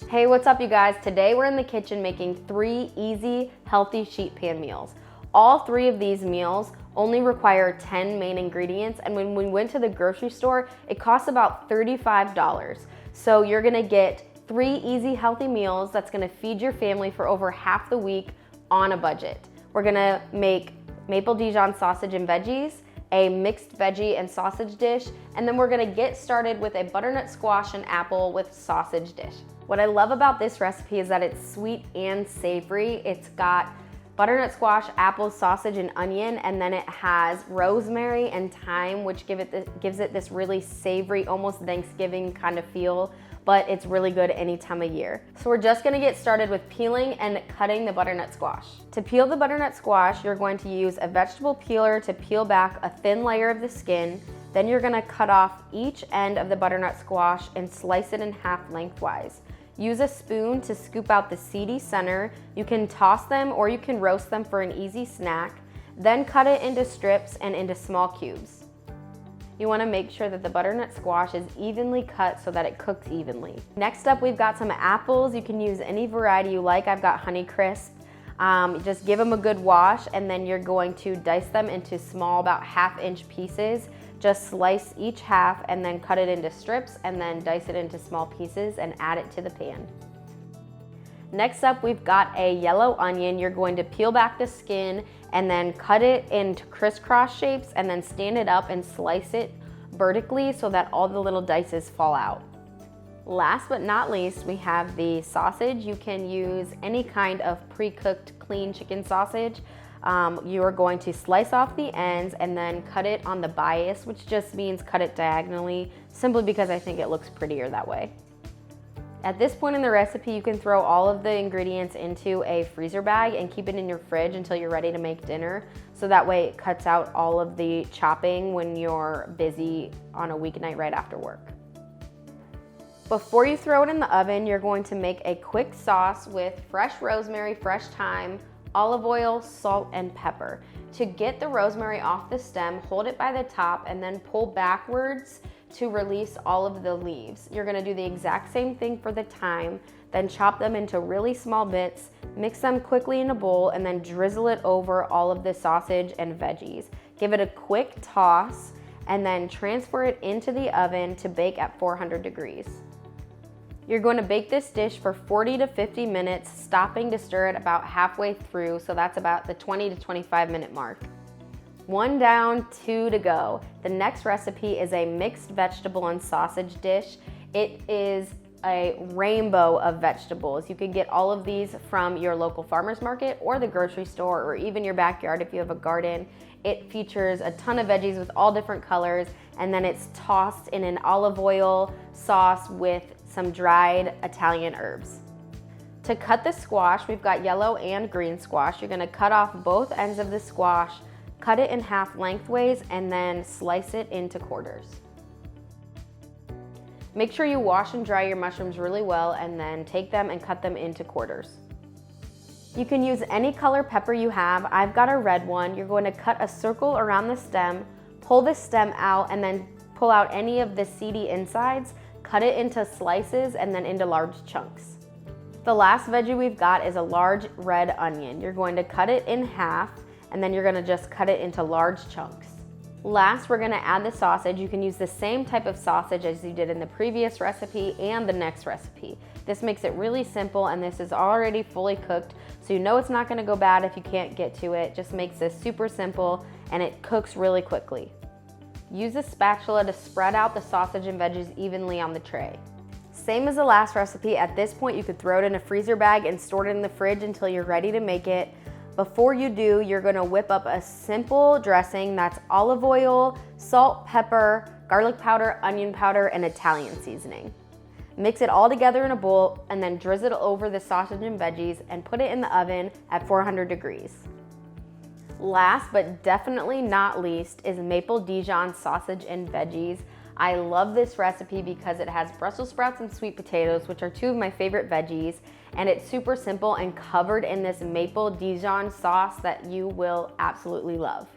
Hey, what's up you guys? Today we're in the kitchen making 3 easy, healthy sheet pan meals. All 3 of these meals only require 10 main ingredients, and when we went to the grocery store, it cost about $35. So you're gonna get 3 easy, healthy meals that's gonna feed your family for over half the week on a budget. We're gonna make maple Dijon sausage and veggies, a mixed veggie and sausage dish, and then we're gonna get started with a butternut squash and apple with sausage dish. What I love about this recipe is that it's sweet and savory. It's got butternut squash, apple, sausage, and onion, and then it has rosemary and thyme, which gives it this really savory, almost Thanksgiving kind of feel, but it's really good any time of year. So we're just gonna get started with peeling and cutting the butternut squash. To peel the butternut squash, you're going to use a vegetable peeler to peel back a thin layer of the skin. Then you're gonna cut off each end of the butternut squash and slice it in half lengthwise. Use a spoon to scoop out the seedy center. You can toss them or you can roast them for an easy snack. Then cut it into strips and into small cubes. You wanna make sure that the butternut squash is evenly cut so that it cooks evenly. Next up, we've got some apples. You can use any variety you like. I've got Honeycrisp. Just give them a good wash, and then you're going to dice them into small, about 1/2-inch pieces. Just slice each half and then cut it into strips and then dice it into small pieces and add it to the pan. Next up, we've got a yellow onion. You're going to peel back the skin and then cut it into crisscross shapes and then stand it up and slice it vertically so that all the little dices fall out. Last but not least, we have the sausage. You can use any kind of pre-cooked clean chicken sausage. You are going to slice off the ends and then cut it on the bias, which just means cut it diagonally, simply because I think it looks prettier that way. At this point in the recipe, you can throw all of the ingredients into a freezer bag and keep it in your fridge until you're ready to make dinner. So that way it cuts out all of the chopping when you're busy on a weeknight right after work. Before you throw it in the oven, you're going to make a quick sauce with fresh rosemary, fresh thyme, olive oil, salt, and pepper. To get the rosemary off the stem, hold it by the top and then pull backwards to release all of the leaves. You're gonna do the exact same thing for the thyme, then chop them into really small bits, mix them quickly in a bowl, and then drizzle it over all of the sausage and veggies. Give it a quick toss, and then transfer it into the oven to bake at 400 degrees. You're going to bake this dish for 40 to 50 minutes, stopping to stir it about halfway through, so that's about the 20 to 25 minute mark. 1 down, 2 to go. The next recipe is a mixed vegetable and sausage dish. It is a rainbow of vegetables. You can get all of these from your local farmer's market or the grocery store or even your backyard if you have a garden. It features a ton of veggies with all different colors, and then it's tossed in an olive oil sauce with some dried Italian herbs. To cut the squash, we've got yellow and green squash. You're gonna cut off both ends of the squash, cut it in half lengthways, and then slice it into quarters. Make sure you wash and dry your mushrooms really well, and then take them and cut them into quarters. You can use any color pepper you have. I've got a red one. You're going to cut a circle around the stem, pull the stem out, and then pull out any of the seedy insides, cut it into slices and then into large chunks. The last veggie we've got is a large red onion. You're going to cut it in half, and then you're gonna just cut it into large chunks. Last, we're gonna add the sausage. You can use the same type of sausage as you did in the previous recipe and the next recipe. This makes it really simple, and this is already fully cooked, so you know it's not gonna go bad if you can't get to it. Just makes this super simple, and it cooks really quickly. Use a spatula to spread out the sausage and veggies evenly on the tray. Same as the last recipe, at this point you could throw it in a freezer bag and store it in the fridge until you're ready to make it. Before you do, you're gonna whip up a simple dressing that's olive oil, salt, pepper, garlic powder, onion powder, and Italian seasoning. Mix it all together in a bowl and then drizzle it over the sausage and veggies and put it in the oven at 400 degrees. Last but definitely not least is maple Dijon sausage and veggies. I love this recipe because it has Brussels sprouts and sweet potatoes, which are 2 of my favorite veggies, and it's super simple and covered in this maple Dijon sauce that you will absolutely love.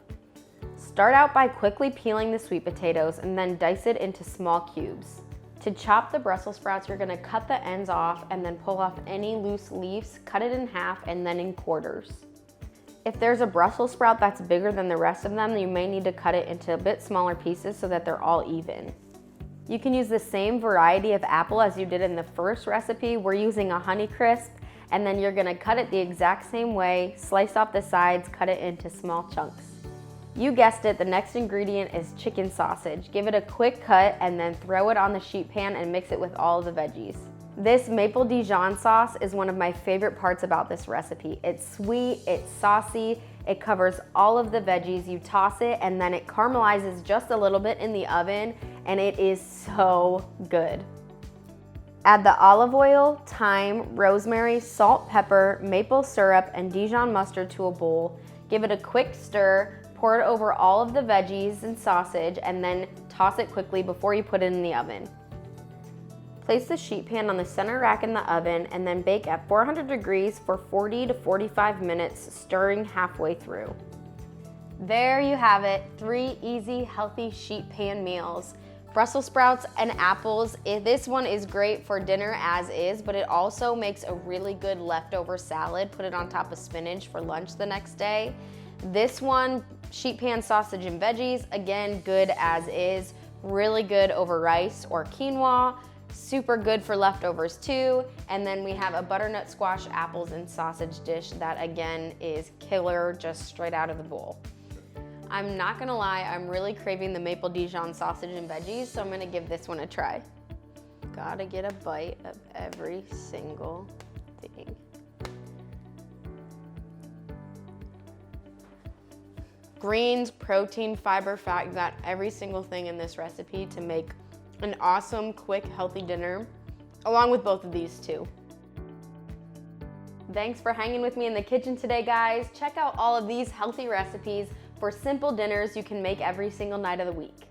Start out by quickly peeling the sweet potatoes and then dice it into small cubes. To chop the Brussels sprouts, you're gonna cut the ends off and then pull off any loose leaves, cut it in half and then in quarters. If there's a Brussels sprout that's bigger than the rest of them, you may need to cut it into a bit smaller pieces so that they're all even. You can use the same variety of apple as you did in the first recipe. We're using a Honeycrisp, and then you're gonna cut it the exact same way, slice off the sides, cut it into small chunks. You guessed it, the next ingredient is chicken sausage. Give it a quick cut and then throw it on the sheet pan and mix it with all of the veggies. This maple Dijon sauce is one of my favorite parts about this recipe. It's sweet, it's saucy, it covers all of the veggies. You toss it and then it caramelizes just a little bit in the oven and it is so good. Add the olive oil, thyme, rosemary, salt, pepper, maple syrup, and Dijon mustard to a bowl. Give it a quick stir, pour it over all of the veggies and sausage, and then toss it quickly before you put it in the oven. Place the sheet pan on the center rack in the oven and then bake at 400 degrees for 40 to 45 minutes, stirring halfway through. There you have it, 3 easy, healthy sheet pan meals. Brussels sprouts and apples. This one is great for dinner as is, but it also makes a really good leftover salad. Put it on top of spinach for lunch the next day. This one, sheet pan sausage and veggies, again, good as is. Really good over rice or quinoa. Super good for leftovers too. And then we have a butternut squash, apples, and sausage dish that again is killer, just straight out of the bowl. I'm not gonna lie, I'm really craving the maple Dijon sausage and veggies, so I'm gonna give this one a try. Gotta get a bite of every single thing. Greens, protein, fiber, fat, you got every single thing in this recipe to make an awesome, quick, healthy dinner, along with both of these too. Thanks for hanging with me in the kitchen today, guys. Check out all of these healthy recipes for simple dinners you can make every single night of the week.